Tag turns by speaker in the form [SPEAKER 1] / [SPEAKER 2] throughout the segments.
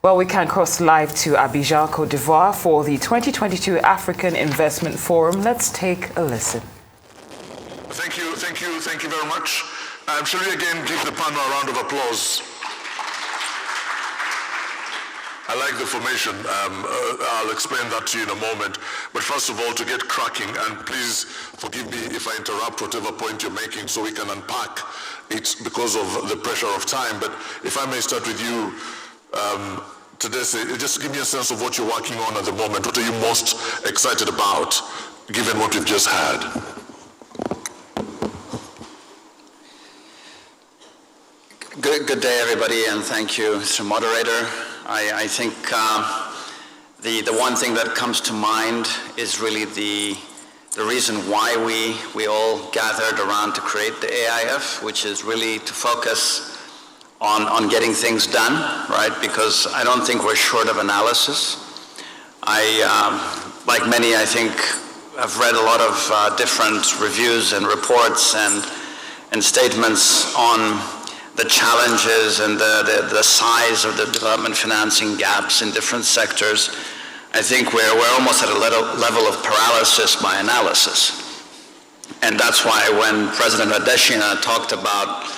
[SPEAKER 1] Well, we can cross live to Abidjan, Côte d'Ivoire for the 2022 African Investment Forum. Let's take a listen.
[SPEAKER 2] Thank you very much. Shall we again give the panel a round of applause? I like the formation. I'll explain that to you in a moment. But first of all, to get cracking, and please forgive me if I interrupt whatever point you're making so we can unpack it because of the pressure of time. But if I may start with you, today, just give me a sense of what you're working on at the moment. What are you most excited about, given what we've just had?
[SPEAKER 3] Good day, everybody, and thank you, Mr. Moderator. I think the one thing that comes to mind is really the reason why we all gathered around to create the AIF, which is really to focus on getting things done, right? Because I don't think we're short of analysis. Like many, I think, I've read a lot of different reviews and reports and statements on the challenges and the size of the development financing gaps in different sectors. I think we're almost at a level of paralysis by analysis. And that's why when President Adesina talked about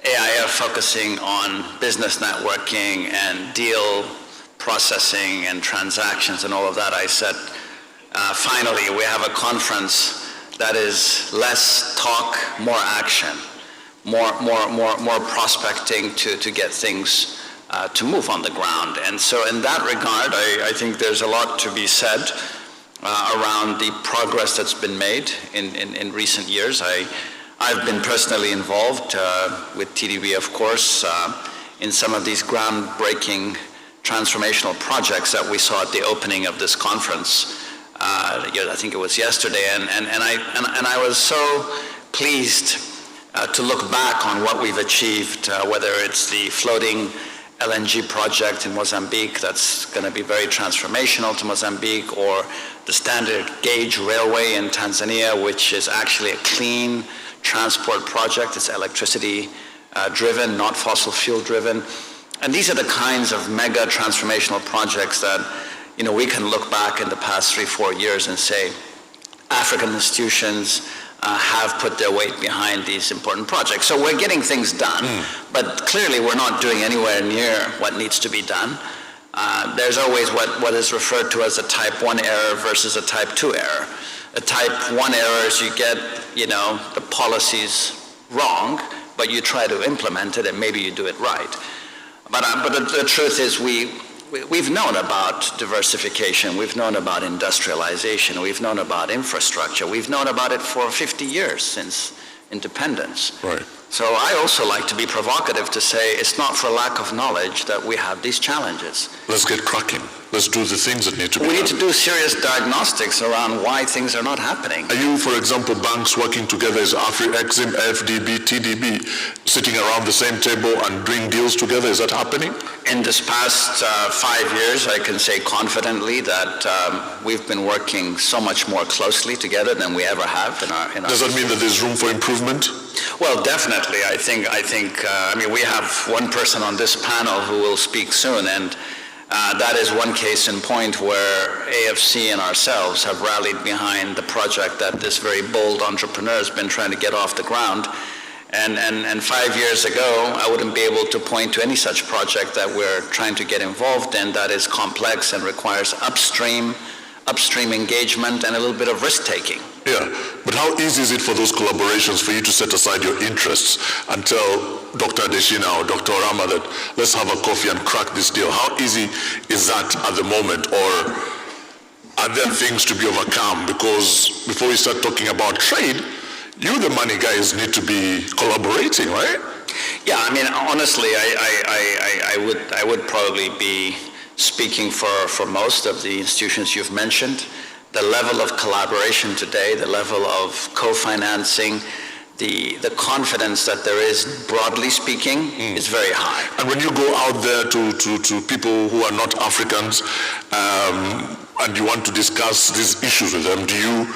[SPEAKER 3] AIF focusing on business networking and deal processing and transactions and all of that, I said, finally, we have a conference that is less talk, more action, more prospecting to get things to move on the ground. And so in that regard, I think there's a lot to be said around the progress that's been made in recent years. I've been personally involved with TDB, of course, in some of these groundbreaking transformational projects that we saw at the opening of this conference. I think it was yesterday, and I was so pleased to look back on what we've achieved, whether it's the floating LNG project in Mozambique that's going to be very transformational to Mozambique, or the standard gauge railway in Tanzania, which is actually a clean transport project. It's electricity driven, not fossil fuel driven. And these are the kinds of mega transformational projects that, you know, we can look back in the past 3-4 years and say African institutions have put their weight behind these important projects. So we're getting things done, but clearly we're not doing anywhere near what needs to be done. There's always what is referred to as a type 1 error versus a type 2 error. A type 1 error is you get, you know, the policies wrong, but you try to implement it and maybe you do it right. But the truth is we've known about diversification, we've known about industrialization, we've known about infrastructure, we've known about it for 50 years since independence.
[SPEAKER 2] Right.
[SPEAKER 3] So I also like to be provocative to say it's not for lack of knowledge that we have these challenges.
[SPEAKER 2] Let's get cracking. Let's do the things that need to be done.
[SPEAKER 3] We need to do serious diagnostics around why things are not happening.
[SPEAKER 2] Are you, for example, banks working together as Exim, FDB, TDB, sitting around the same table and doing deals together? Is that happening?
[SPEAKER 3] In this past 5 years, I can say confidently that we've been working so much more closely together than we ever have in our
[SPEAKER 2] Does that mean that there's room for improvement?
[SPEAKER 3] Well, definitely. I mean, we have one person on this panel who will speak soon, and that is one case in point where AFC and ourselves have rallied behind the project that this very bold entrepreneur has been trying to get off the ground. And 5 years ago, I wouldn't be able to point to any such project that we're trying to get involved in that is complex and requires upstream engagement and a little bit of risk-taking.
[SPEAKER 2] Yeah, but how easy is it for those collaborations for you to set aside your interests and tell Dr. Adesina or Dr. Orama that let's have a coffee and crack this deal? How easy is that at the moment, or are there things to be overcome? Because before we start talking about trade, you, the money guys, need to be collaborating, right?
[SPEAKER 3] Yeah, I mean, honestly, I would probably be speaking for most of the institutions you've mentioned. The level of collaboration today, the level of co-financing, the confidence that there is, broadly speaking, is very high.
[SPEAKER 2] And when you go out there to people who are not Africans and you want to discuss these issues with them, do you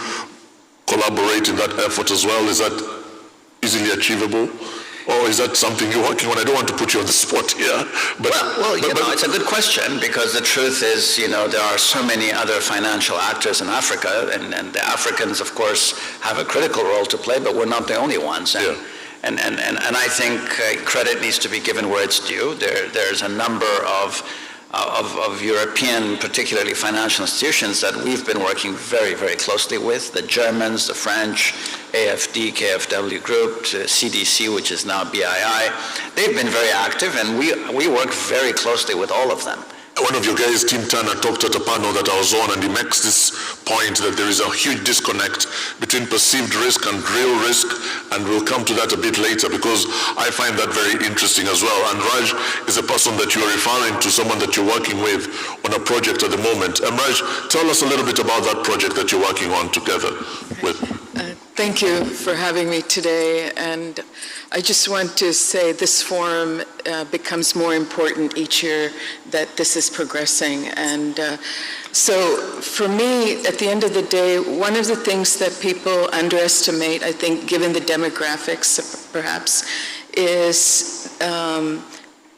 [SPEAKER 2] collaborate in that effort as well? Is that easily achievable? Or is that something you're working on? I don't want to put you on the spot here. But,
[SPEAKER 3] it's a good question, because the truth is, there are so many other financial actors in Africa, and the Africans, of course, have a critical role to play, but we're not the only ones. And I think credit needs to be given where it's due. There's a number of European, particularly financial institutions, that we've been working very, very closely with. The Germans, the French, AFD, KfW Group, CDC, which is now BII. They've been very active, and we work very closely with all of them.
[SPEAKER 2] One of your guys, Tim Turner, talked at a panel that I was on, and he makes this point that there is a huge disconnect between perceived risk and real risk, and we'll come to that a bit later, because I find that very interesting as well. And Raj is a person that you are referring to, someone that you're working with on a project at the moment. Raj, tell us a little bit about that project that you're working on together with.
[SPEAKER 4] Thank you for having me today, and I just want to say this forum becomes more important each year that this is progressing. And so for me, at the end of the day, one of the things that people underestimate, I think, given the demographics perhaps, is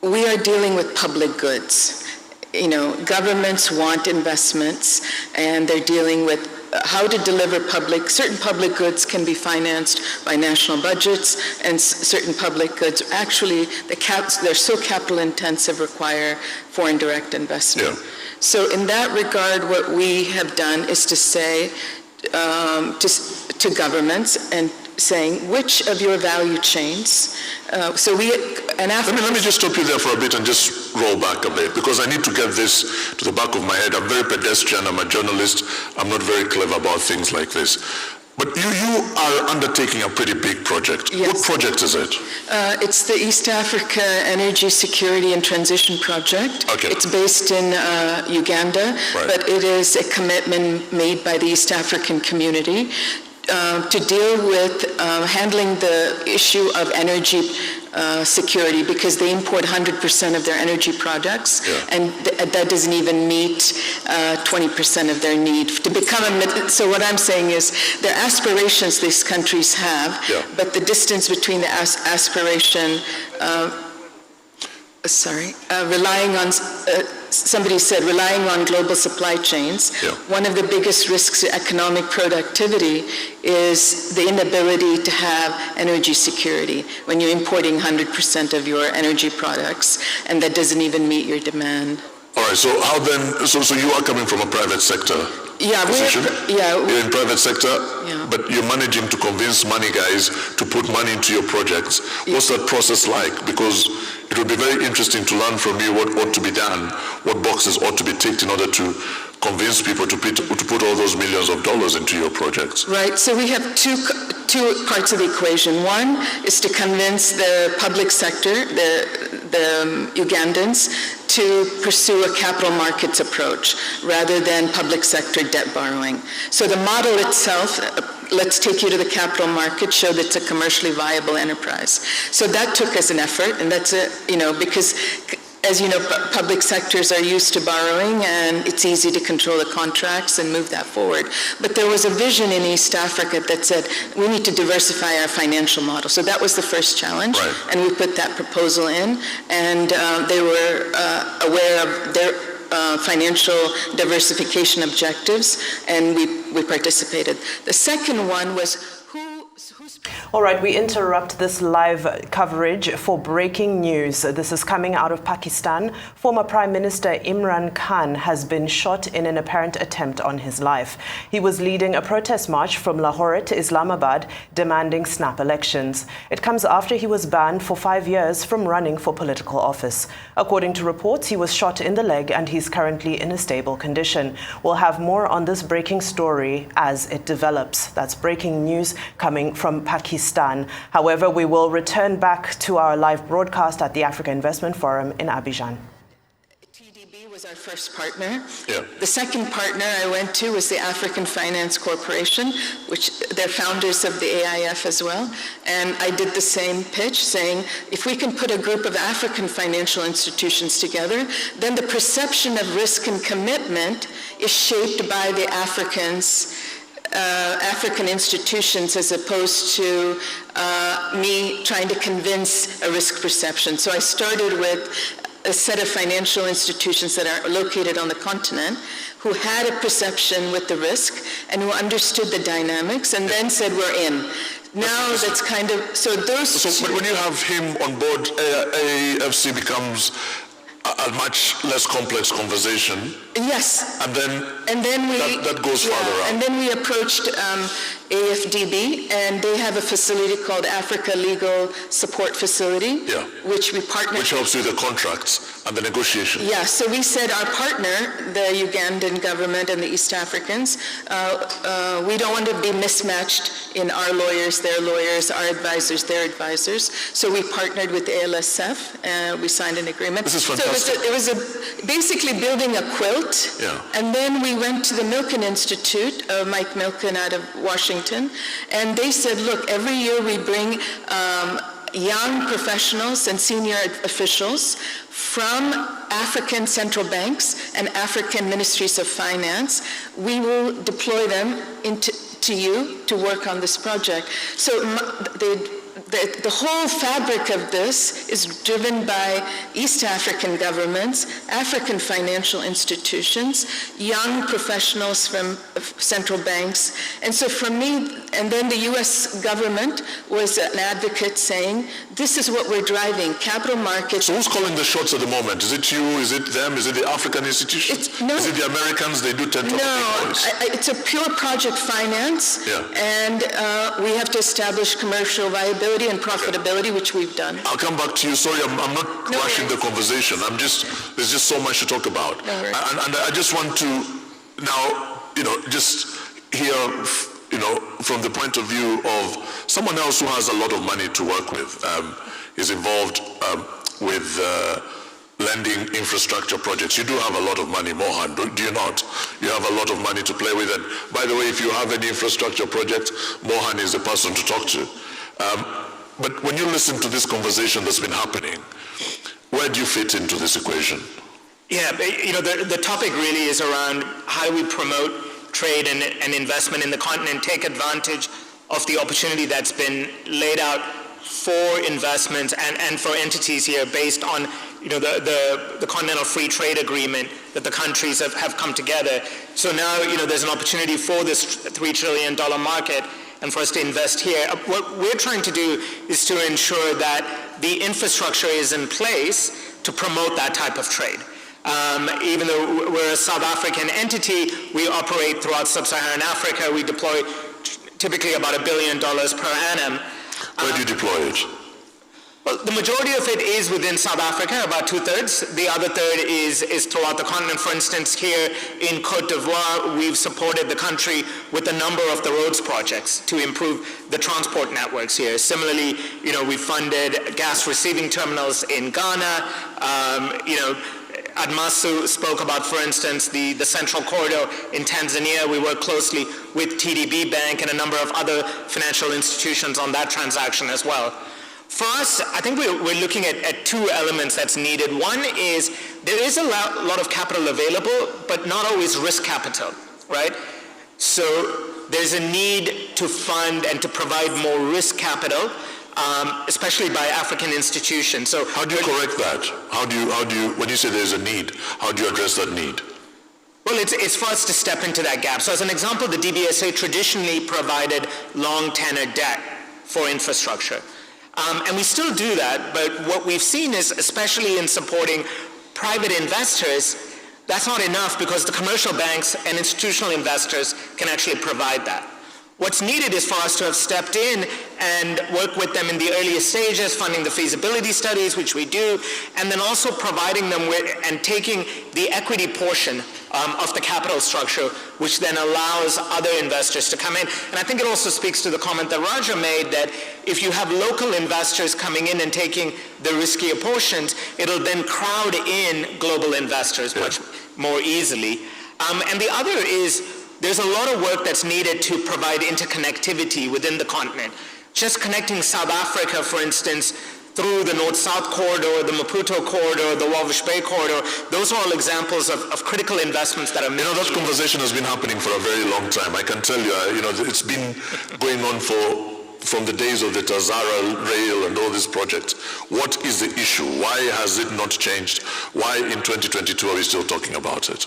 [SPEAKER 4] we are dealing with public goods. Governments want investments, and they're dealing with how to deliver certain public goods can be financed by national budgets, and certain public goods, actually, they're so capital intensive, require foreign direct investment. Yeah. So in that regard, what we have done is to say to governments and saying which of your value chains. Let me just stop you there for a bit and just roll back a bit, because I need to get this to the back of my head. I'm very pedestrian, I'm a journalist, I'm not very clever about things like this. But you are undertaking a pretty big project. Yes. What project is it? It's the East Africa Energy Security and Transition Project. Okay. It's based in Uganda, right. But it is a commitment made by the East African community to deal with handling the issue of energy security, because they import 100% of their energy products, and that doesn't even meet 20% of their need to become so what I'm saying is there are aspirations these countries have, but the distance between the aspiration relying on, somebody said, relying on global supply chains. Yeah. One of the biggest risks to economic productivity is the inability to have energy security when you're importing 100% of your energy products, and that doesn't even meet your demand. All right, so how then, so you are coming from a private sector position? You're in private sector, but you're managing to convince money guys to put money into your projects. What's that process like? Because it would be very interesting to learn from you what ought to be done, what boxes ought to be ticked in order to convince people to put all those millions of dollars into your projects. Right, so we have two parts of the equation. One is to convince the public sector, the Ugandans, to pursue a capital markets approach rather than public sector debt borrowing. So the model itself, let's take you to the capital market, show that it's a commercially viable enterprise. So that took us an effort, and that's because as you know, public sectors are used to borrowing, and it's easy to control the contracts and move that forward. But there was a vision in East Africa that said, we need to diversify our financial model. So that was the first challenge, right. And we put that proposal in, and they were aware of their financial diversification objectives, and we participated. The second one was,
[SPEAKER 1] all right, we interrupt this live coverage for breaking news. This is coming out of Pakistan. Former Prime Minister Imran Khan has been shot in an apparent attempt on his life. He was leading a protest march from Lahore to Islamabad demanding snap elections. It comes after he was banned for 5 years from running for political office. According to reports, he was shot in the leg and he's currently in a stable condition. We'll have more on this breaking story as it develops. That's breaking news coming from Pakistan. However, we will return back to our live broadcast at the Africa Investment Forum in Abidjan.
[SPEAKER 4] TDB was our first partner. Yeah. The second partner I went to was the African Finance Corporation, which they're founders of the AIF as well. And I did the same pitch, saying, if we can put a group of African financial institutions together, then the perception of risk and commitment is shaped by the Africans African institutions as opposed to me trying to convince a risk perception. So I started with a set of financial institutions that are located on the continent who had a perception with the risk and who understood the dynamics and then said, we're in. Now that's kind of, so those
[SPEAKER 2] So when you have him on board, AFC becomes a much less complex conversation.
[SPEAKER 4] Yes.
[SPEAKER 2] And then
[SPEAKER 4] we,
[SPEAKER 2] that goes farther out.
[SPEAKER 4] And then we approached AFDB, and they have a facility called Africa Legal Support Facility, which we partnered.
[SPEAKER 2] Which helps with the contracts and the negotiation.
[SPEAKER 4] Yeah, so we said our partner, the Ugandan government and the East Africans, we don't want to be mismatched in our lawyers, our advisors, their advisors. So we partnered with ALSF, and we signed an agreement.
[SPEAKER 2] This is fantastic.
[SPEAKER 4] So it was basically building a quilt.
[SPEAKER 2] Yeah.
[SPEAKER 4] And then we went to the Milken Institute, Mike Milken out of Washington, and they said, look, every year we bring young professionals and senior officials from African central banks and African ministries of finance. We will deploy them to you to work on this project. So the whole fabric of this is driven by East African governments, African financial institutions, young professionals from central banks. And so for me, and then the US government was an advocate saying, this is what we're driving, capital markets.
[SPEAKER 2] So who's calling the shots at the moment? Is it you? Is it them? Is it the African institutions?
[SPEAKER 4] No.
[SPEAKER 2] Is it the Americans? They do tend to
[SPEAKER 4] it's a pure project finance.
[SPEAKER 2] Yeah.
[SPEAKER 4] And we have to establish commercial viability and profitability, which we've done.
[SPEAKER 2] I'll come back to you. Sorry, I'm not rushing the conversation. There's just so much to talk about. And I just want to now, just hear, from the point of view of someone else who has a lot of money to work with, is involved with lending infrastructure projects. You do have a lot of money, Mohan, do you not? You have a lot of money to play with. And by the way, if you have any infrastructure project, Mohan is the person to talk to. But when you listen to this conversation that's been happening, where do you fit into this equation?
[SPEAKER 5] Yeah, the topic really is around how do we promote trade and investment in the continent, take advantage of the opportunity that's been laid out for investments and for entities here based on the Continental Free Trade Agreement that the countries have come together. So now there's an opportunity for this $3 trillion market and for us to invest here. What we're trying to do is to ensure that the infrastructure is in place to promote that type of trade. Even though we're a South African entity, we operate throughout sub-Saharan Africa. We deploy typically about $1 billion per annum.
[SPEAKER 2] Where do you deploy it?
[SPEAKER 5] Well, the majority of it is within South Africa, about 2/3. The other third is throughout the continent. For instance, here in Cote d'Ivoire, we've supported the country with a number of the roads projects to improve the transport networks here. Similarly, we funded gas receiving terminals in Ghana. Admasu spoke about, for instance, the Central Corridor in Tanzania. We work closely with TDB Bank and a number of other financial institutions on that transaction as well. For us, I think we're looking at two elements that's needed. One is there is a lot of capital available, but not always risk capital, right? So there's a need to fund and to provide more risk capital, especially by African institutions. So
[SPEAKER 2] how do you correct that? How do you, when you say there's a need, how do you address that need?
[SPEAKER 5] Well, it's for us to step into that gap. So as an example, the DBSA traditionally provided long tenor debt for infrastructure. And we still do that, but what we've seen is, especially in supporting private investors, that's not enough because the commercial banks and institutional investors can actually provide that. What's needed is for us to have stepped in and work with them in the earliest stages, funding the feasibility studies, which we do, and then also providing them with and taking the equity portion of the capital structure, which then allows other investors to come in. And I think it also speaks to the comment that Raja made that if you have local investors coming in and taking the riskier portions, it'll then crowd in global investors much more easily. And the other is, there's a lot of work that's needed to provide interconnectivity within the continent. Just connecting South Africa, for instance, through the North-South corridor, the Maputo corridor, the Walvish Bay corridor. Those are all examples of critical investments that are made.
[SPEAKER 2] That conversation has been happening for a very long time. I can tell you, it's been going on from the days of the Tazara rail and all these projects. What is the issue? Why has it not changed? Why in 2022 are we still talking about it?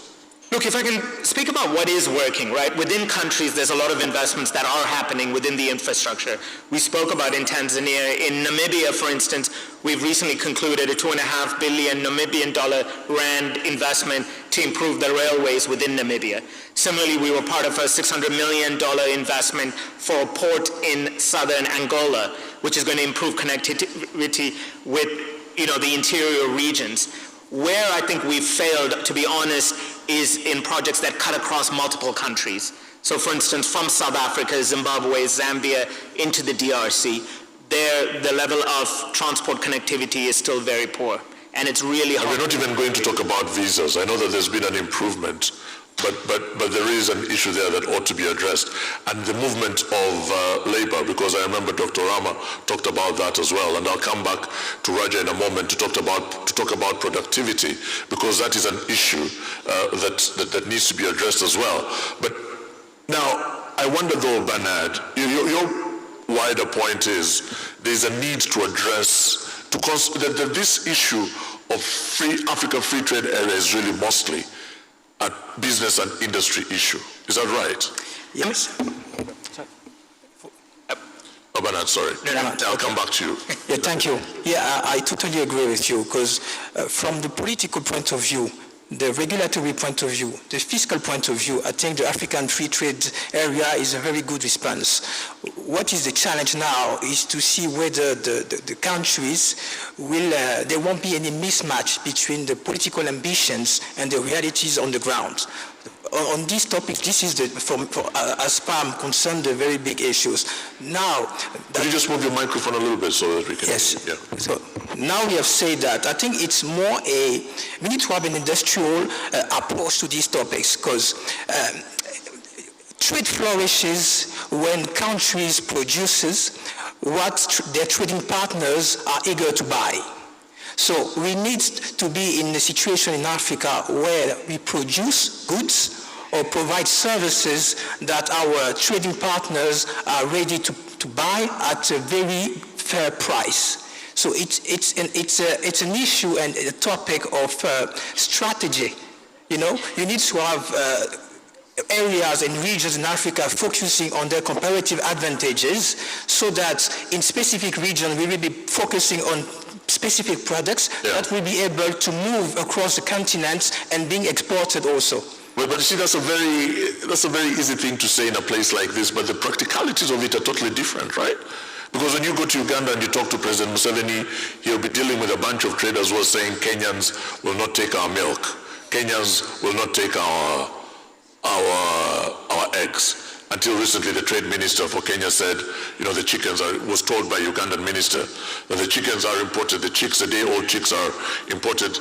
[SPEAKER 5] Look, if I can speak about what is working, right? Within countries, there's a lot of investments that are happening within the infrastructure. We spoke about in Tanzania. In Namibia, for instance, we've recently concluded a $2.5 billion Namibian rand investment to improve the railways within Namibia. Similarly, we were part of a $600 million investment for a port in southern Angola, which is going to improve connectivity with, the interior regions. Where I think we've failed, to be honest, is in projects that cut across multiple countries. So for instance, from South Africa, Zimbabwe, Zambia, into the DRC, the level of transport connectivity is still very poor. And it's really hard.
[SPEAKER 2] And we're not even going to talk about visas. I know that there's been an improvement, but there is an issue there that ought to be addressed. And the movement of labor, because I remember Dr. Rama talked about that as well. And I'll come back to Raja in a moment to talk about productivity, because that is an issue that needs to be addressed as well. But now, I wonder though, Bernard, your wider point is there's a need to address, that this issue of Africa Free Trade Area is really mostly a business and industry issue. Is that right?
[SPEAKER 6] Yes.
[SPEAKER 2] Oh, Bernard, sorry. I'll come back to you.
[SPEAKER 6] Yeah, thank you. Yeah, I totally agree with you, because from the political point of view, the regulatory point of view, the fiscal point of view, I think the African Free Trade Area is a very good response. What is the challenge now is to see whether the countries will, there won't be any mismatch between the political ambitions and the realities on the ground. On these topics, this is, as far as I'm concerned, the very big issues. Now,
[SPEAKER 2] could you just move your microphone a little bit so that we can
[SPEAKER 6] yes.
[SPEAKER 2] hear you? Yeah.
[SPEAKER 6] So now we have said that. I think it's more we need to have an industrial approach to these topics, because trade flourishes when countries produces what their trading partners are eager to buy. So we need to be in a situation in Africa where we produce goods or provide services that our trading partners are ready to buy at a very fair price. So it's an issue and a topic of strategy. You need to have areas and regions in Africa focusing on their comparative advantages, so that in specific regions we will be focusing on specific products that will be able to move across the continent and being exported also.
[SPEAKER 2] Well, but you see, that's a very easy thing to say in a place like this, but the practicalities of it are totally different, right? Because when you go to Uganda and you talk to President Museveni, he'll be dealing with a bunch of traders who are saying Kenyans will not take our milk, Kenyans will not take our eggs. Until recently, the trade minister for Kenya said, the chickens was told by Ugandan minister that the chickens are imported, the day-old chicks are imported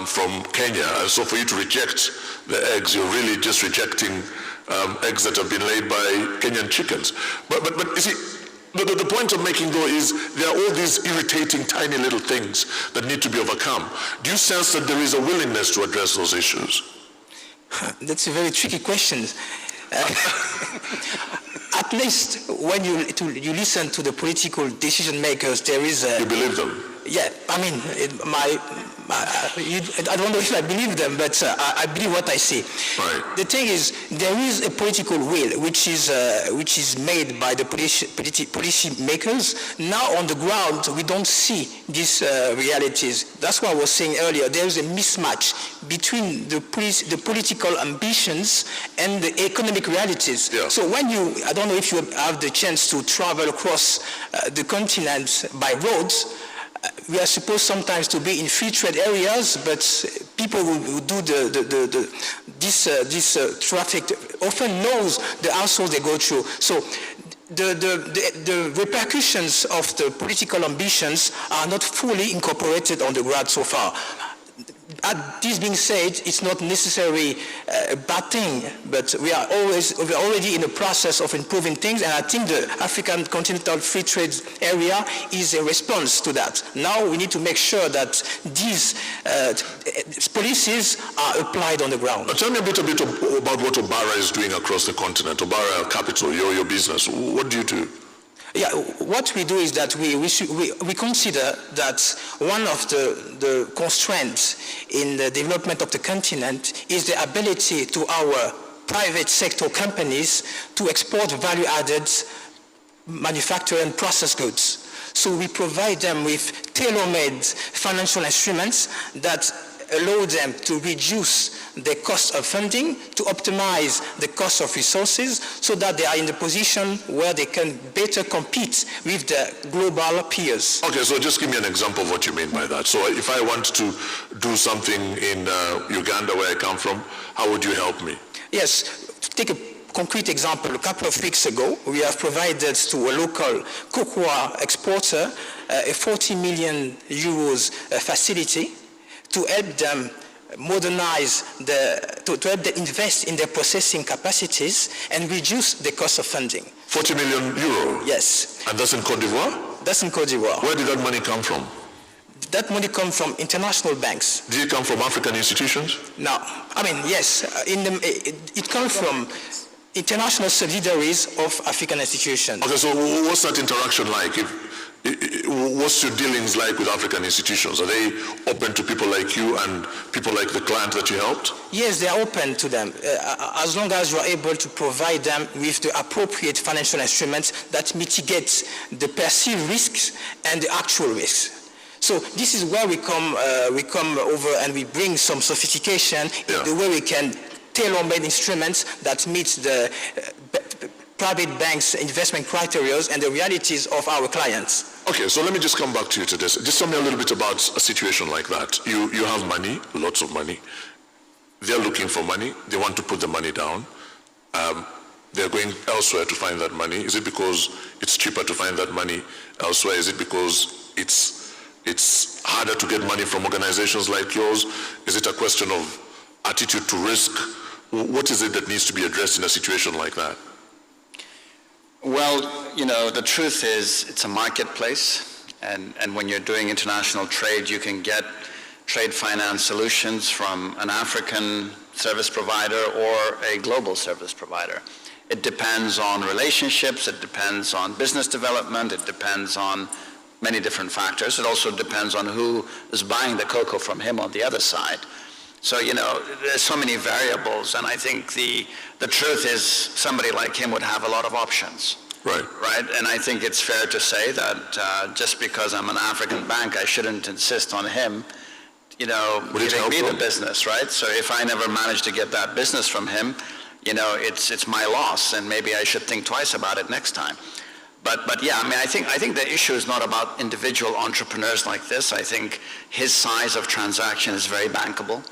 [SPEAKER 2] from Kenya. And so for you to reject the eggs, you're really just rejecting eggs that have been laid by Kenyan chickens. But you see, the point I'm making though is there are all these irritating tiny little things that need to be overcome. Do you sense that there is a willingness to address those issues?
[SPEAKER 6] That's a very tricky question. At least when you listen to the political decision makers, there is a...
[SPEAKER 2] You believe them?
[SPEAKER 6] Yeah, I mean, I don't know if I believe them, but I believe what I see.
[SPEAKER 2] Right.
[SPEAKER 6] The thing is, there is a political will which is made by the policy makers. Now on the ground, we don't see these realities. That's what I was saying earlier. There is a mismatch between the political ambitions and the economic realities.
[SPEAKER 2] Yeah.
[SPEAKER 6] So when I don't know if you have the chance to travel across the continent by roads. We are supposed sometimes to be in free trade areas, but people who do this traffic often knows the households they go through. So the repercussions of the political ambitions are not fully incorporated on the ground so far. This being said, it's not necessarily a bad thing, but we're already in the process of improving things, and I think the African Continental Free Trade Area is a response to that. Now we need to make sure that these policies are applied on the ground.
[SPEAKER 2] Tell me a bit about what Obara is doing across the continent. Obara Capital, your business. What do you do?
[SPEAKER 6] Yeah, what we do is that we consider that one of the constraints in the development of the continent is the ability to our private sector companies to export value-added manufactured and processed goods. So we provide them with tailor-made financial instruments that allow them to reduce the cost of funding, to optimize the cost of resources, so that they are in the position where they can better compete with the global peers.
[SPEAKER 2] Okay, so just give me an example of what you mean by that. So if I want to do something in Uganda, where I come from, how would you help me?
[SPEAKER 6] Yes, take a concrete example. A couple of weeks ago, we have provided to a local cocoa exporter a 40 million euros facility to help them modernize, to help them invest in their processing capacities and reduce the cost of funding.
[SPEAKER 2] 40 million euro?
[SPEAKER 6] Yes.
[SPEAKER 2] And that's in Cote d'Ivoire?
[SPEAKER 6] That's in Cote d'Ivoire.
[SPEAKER 2] Where did that money come from?
[SPEAKER 6] That money comes from international banks.
[SPEAKER 2] Did it come from African institutions?
[SPEAKER 6] No. I mean, yes. It comes from international subsidiaries of African institutions.
[SPEAKER 2] Okay, so what's that interaction like? What's your dealings like with African institutions? Are they open to people like you and people like the client that you helped?
[SPEAKER 6] Yes, they are open to them, as long as you are able to provide them with the appropriate financial instruments that mitigate the perceived risks and the actual risks. So this is where we come over and we bring some sophistication in the way we can tailor-made instruments that meet the private banks' investment criteria and the realities of our clients.
[SPEAKER 2] Okay, so let me just come back to you to this. Just tell me a little bit about a situation like that. You have money, lots of money. They're looking for money. They want to put the money down. They're going elsewhere to find that money. Is it because it's cheaper to find that money elsewhere? Is it because it's harder to get money from organizations like yours? Is it a question of attitude to risk? What is it that needs to be addressed in a situation like that?
[SPEAKER 3] Well, the truth is it's a marketplace, and when you're doing international trade, you can get trade finance solutions from an African service provider or a global service provider. It depends on relationships, it depends on business development, it depends on many different factors. It also depends on who is buying the cocoa from him on the other side. So, there's so many variables, and I think the truth is somebody like him would have a lot of options.
[SPEAKER 2] Right.
[SPEAKER 3] Right? And I think it's fair to say that just because I'm an African bank, I shouldn't insist on him, giving me the business, right? So if I never manage to get that business from him, it's my loss, and maybe I should think twice about it next time. But yeah, I think the issue is not about individual entrepreneurs like this. I think his size of transaction is very bankable.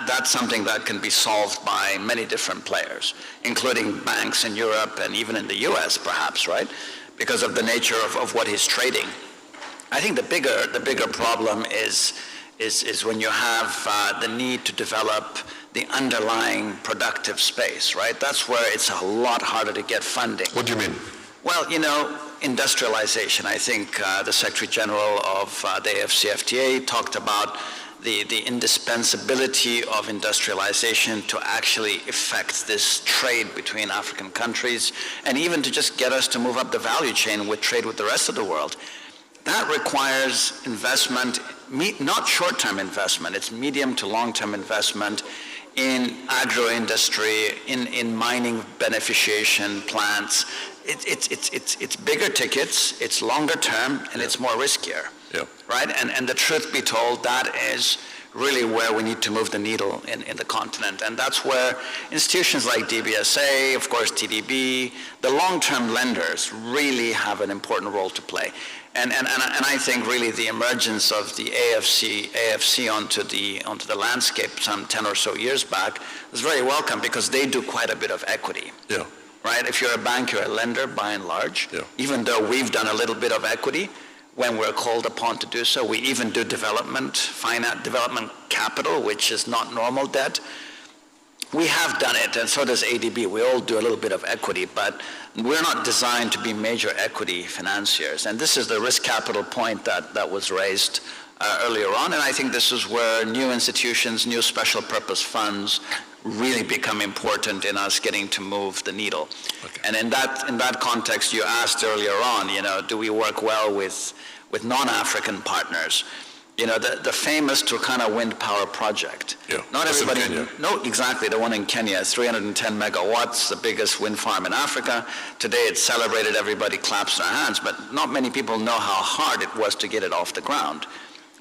[SPEAKER 3] That's something that can be solved by many different players, including banks in Europe and even in the US perhaps, right? Because of the nature of what he's trading. I think the bigger problem is when you have the need to develop the underlying productive space, right? That's where it's a lot harder to get funding.
[SPEAKER 2] What do you mean?
[SPEAKER 3] Well, industrialization. I think the Secretary General of the AFCFTA talked about the indispensability of industrialization to actually effect this trade between African countries, and even to just get us to move up the value chain with trade with the rest of the world. That requires investment, not short-term investment, it's medium to long-term investment in agro-industry, in mining beneficiation plants. It's bigger tickets, it's longer term, and it's more riskier.
[SPEAKER 2] Yeah.
[SPEAKER 3] Right? And the truth be told, that is really where we need to move the needle in the continent. And that's where institutions like DBSA, of course TDB, the long-term lenders really have an important role to play. And I think really the emergence of the AFC onto the landscape some 10 or so years back was very welcome, because they do quite a bit of equity.
[SPEAKER 2] Yeah.
[SPEAKER 3] Right? If you're a bank, you're a lender by and large.
[SPEAKER 2] Yeah.
[SPEAKER 3] Even though we've done a little bit of equity, when we're called upon to do so. We even do development capital, which is not normal debt. We have done it, and so does ADB. We all do a little bit of equity, but we're not designed to be major equity financiers. And this is the risk capital point that was raised earlier on, and I think this is where new institutions, new special purpose funds really become important in us getting to move the needle. Okay. And in that context, you asked earlier on, do we work well with non-African partners? The famous Turkana wind power project.
[SPEAKER 2] Yeah,
[SPEAKER 3] not everybody.
[SPEAKER 2] In Kenya.
[SPEAKER 3] No, exactly. The one in Kenya is 310 megawatts, the biggest wind farm in Africa. Today it's celebrated. Everybody claps their hands, but not many people know how hard it was to get it off the ground.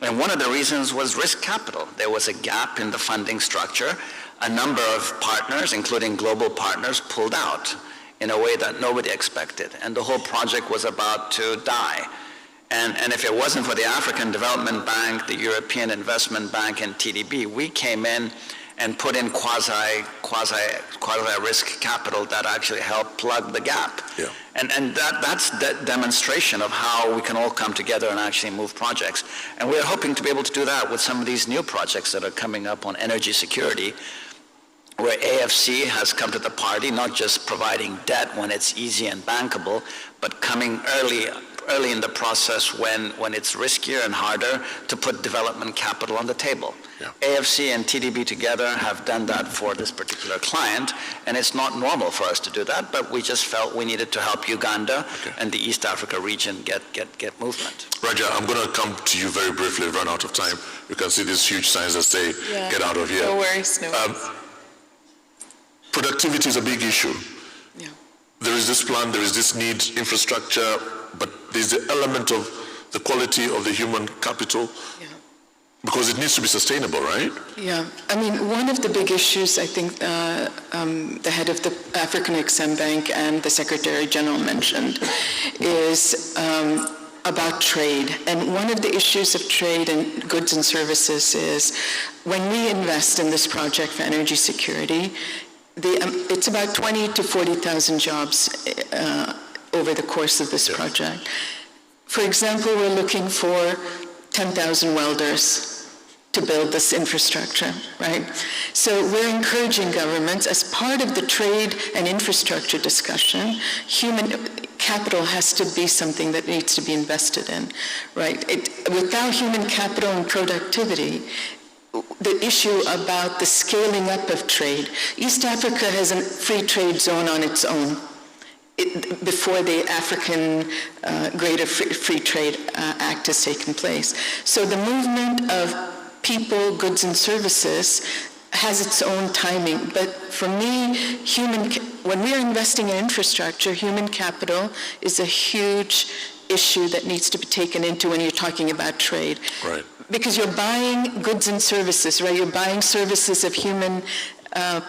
[SPEAKER 3] And one of the reasons was risk capital. There was a gap in the funding structure. A number of partners, including global partners, pulled out in a way that nobody expected. And the whole project was about to die. And if it wasn't for the African Development Bank, the European Investment Bank, and TDB, we came in and put in quasi-risk capital that actually helped plug the gap. Yeah. And that's the demonstration of how we can all come together and actually move projects. And we're hoping to be able to do that with some of these new projects that are coming up on energy security, where AFC has come to the party, not just providing debt when it's easy and bankable, but coming early in the process when it's riskier and harder to put development capital on the table. Yeah. AFC and TDB together have done that for this particular client, and it's not normal for us to do that, but we just felt we needed to help Uganda and the East Africa region get movement.
[SPEAKER 2] Raja, I'm going to come to you very briefly. We've run out of time. You can see these huge signs that say, get out of here.
[SPEAKER 4] No worries, no worries.
[SPEAKER 2] Productivity is a big issue.
[SPEAKER 4] Yeah.
[SPEAKER 2] There is this plan, there is this need, infrastructure, but there's the element of the quality of the human capital, because it needs to be sustainable, right?
[SPEAKER 4] Yeah, I mean, one of the big issues I think the head of the African Exim Bank and the Secretary General mentioned is about trade. And one of the issues of trade and goods and services is when we invest in this project for energy security, it's about 20 to 40,000 jobs over the course of this project. For example, we're looking for 10,000 welders to build this infrastructure, right? So we're encouraging governments, as part of the trade and infrastructure discussion, human capital has to be something that needs to be invested in, right? Without human capital and productivity, the issue about the scaling up of trade. East Africa has a free trade zone on its own before the African Greater Free Trade Act has taken place. So the movement of people, goods, and services has its own timing. But for me, when we are investing in infrastructure, human capital is a huge issue that needs to be taken into when you're talking about trade.
[SPEAKER 2] Right.
[SPEAKER 4] Because you're buying goods and services, right? You're buying services of human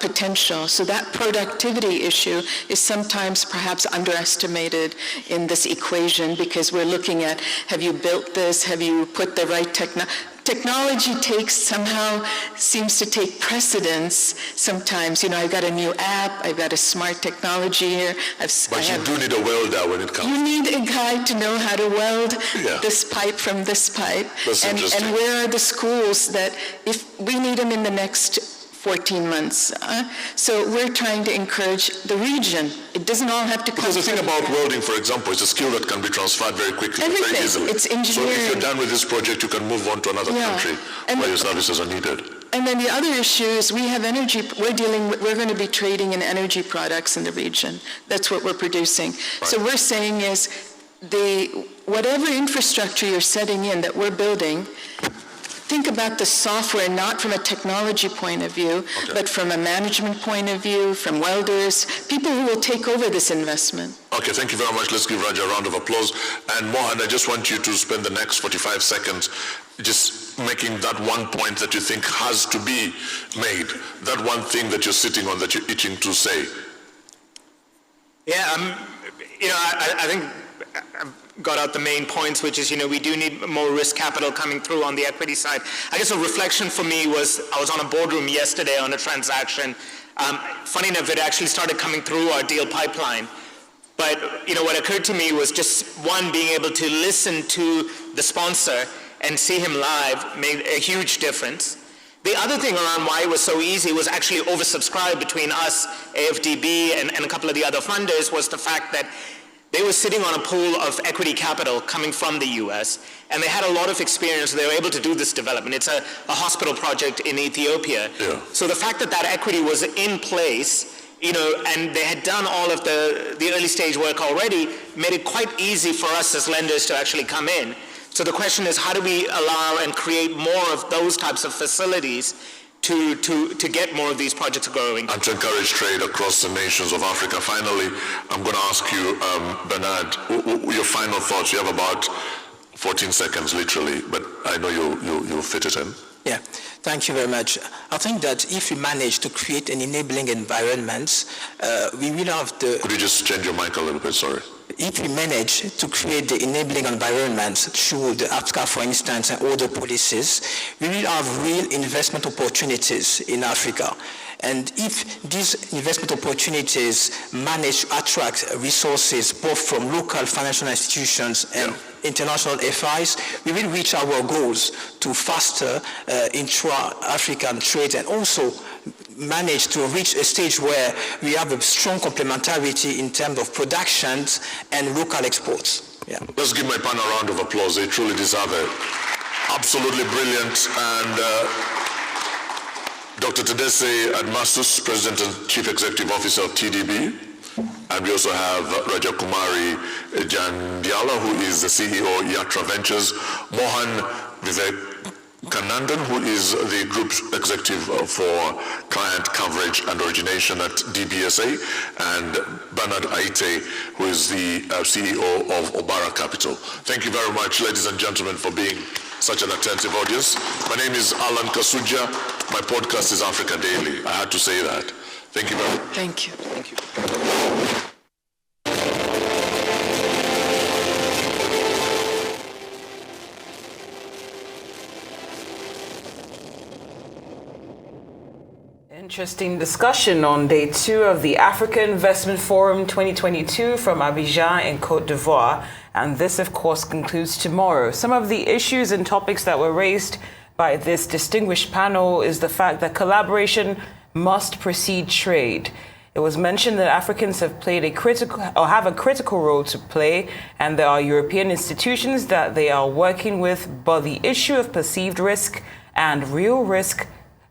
[SPEAKER 4] potential. So that productivity issue is sometimes perhaps underestimated in this equation, because we're looking at, have you built this? Have you put the right technology seems to take precedence sometimes. I've got a new app, I've got a smart technology here.
[SPEAKER 2] But you do need a welder when it comes.
[SPEAKER 4] You need a guy to know how to weld this pipe from this pipe.
[SPEAKER 2] That's interesting.
[SPEAKER 4] And where are the schools that, if we need them in the next 14 months. So we're trying to encourage the region. It doesn't all have to come.
[SPEAKER 2] Because the thing about welding, for example, is a skill that can be transferred very quickly, very easily.
[SPEAKER 4] It's engineering.
[SPEAKER 2] So if you're done with this project, you can move on to another country where your services are needed.
[SPEAKER 4] And then the other issue is we have energy. We're going to be trading in energy products in the region. That's what we're producing. Right. So we're saying is whatever infrastructure you're setting in that we're building, think about the software not from a technology point of view, but from a management point of view, from welders, people who will take over this investment.
[SPEAKER 2] Okay, thank you very much. Let's give Raja a round of applause. And Mohan, I just want you to spend the next 45 seconds just making that one point that you think has to be made, that one thing that you're sitting on that you're itching to say.
[SPEAKER 5] Yeah, I think I've got out the main points, which is, we do need more risk capital coming through on the equity side. I guess a reflection for me was, I was on a boardroom yesterday on a transaction. Funny enough, it actually started coming through our deal pipeline. But what occurred to me was just one, being able to listen to the sponsor and see him live made a huge difference. The other thing around why it was so easy was actually oversubscribed between us, AFDB, and a couple of the other funders, was the fact that they were sitting on a pool of equity capital coming from the US, and they had a lot of experience. They were able to do this development. It's a hospital project in Ethiopia.
[SPEAKER 2] Yeah.
[SPEAKER 5] So the fact that that equity was in place, and they had done all of the early stage work already, made it quite easy for us as lenders to actually come in. So the question is, how do we allow and create more of those types of facilities to get more of these projects going?
[SPEAKER 2] And to encourage trade across the nations of Africa. Finally, I'm going to ask you, Bernard, your final thoughts. You have about 14 seconds, literally, but I know you'll fit it in.
[SPEAKER 6] Yeah, thank you very much. I think that if we manage to create an enabling environment, we will have the...
[SPEAKER 2] Could you just change your mic a little bit, sorry?
[SPEAKER 6] If we manage to create the enabling environment through the APSCA, for instance, and other policies, we will have real investment opportunities in Africa. And if these investment opportunities manage to attract resources both from local financial institutions and international FIs, we will reach our goals to faster intra-African trade and also manage to reach a stage where we have a strong complementarity in terms of productions and local exports. Yeah.
[SPEAKER 2] Let's give my panel a round of applause. They truly deserve it. Absolutely brilliant. And Dr. Tedesse Admastus, President and Chief Executive Officer of TDB. And we also have Rajakumari Jandiala, who is the CEO of Yatra Ventures. Mohan Vivekanandan, who is the Group Executive for Client Coverage and Origination at DBSA. And Bernard Aite, who is the CEO of Obara Capital. Thank you very much, ladies and gentlemen, for being such an attentive audience. My name is Alan Kasuja. My podcast is Africa Daily. I had to say that. Thank you very much.
[SPEAKER 4] Thank you.
[SPEAKER 6] Thank you.
[SPEAKER 7] Interesting discussion on day 2 of the Africa Investment Forum 2022 from Abidjan in Côte d'Ivoire. And this, of course, concludes tomorrow. Some of the issues and topics that were raised by this distinguished panel is the fact that collaboration must precede trade. It was mentioned that Africans have played have a critical role to play, and there are European institutions that they are working with, but the issue of perceived risk and real risk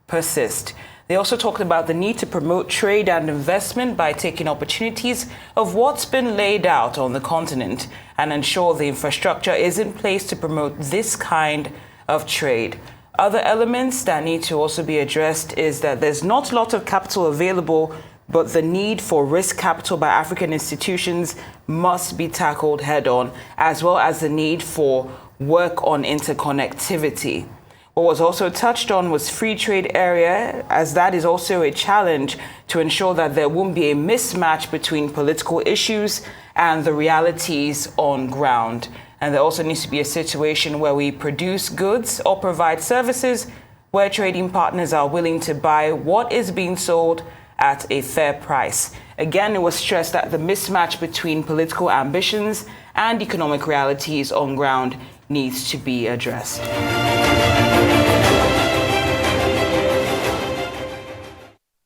[SPEAKER 7] persist. They also talked about the need to promote trade and investment by taking opportunities of what's been laid out on the continent and ensure the infrastructure is in place to promote this kind of trade. Other elements that need to also be addressed is that there's not a lot of capital available, but the need for risk capital by African institutions must be tackled head on, as well as the need for work on interconnectivity. What was also touched on was free trade area, as that is also a challenge to ensure that there won't be a mismatch between political issues and the realities on ground. And there also needs to be a situation where we produce goods or provide services where trading partners are willing to buy what is being sold at a fair price. Again, it was stressed that the mismatch between political ambitions and economic realities on ground needs to be addressed.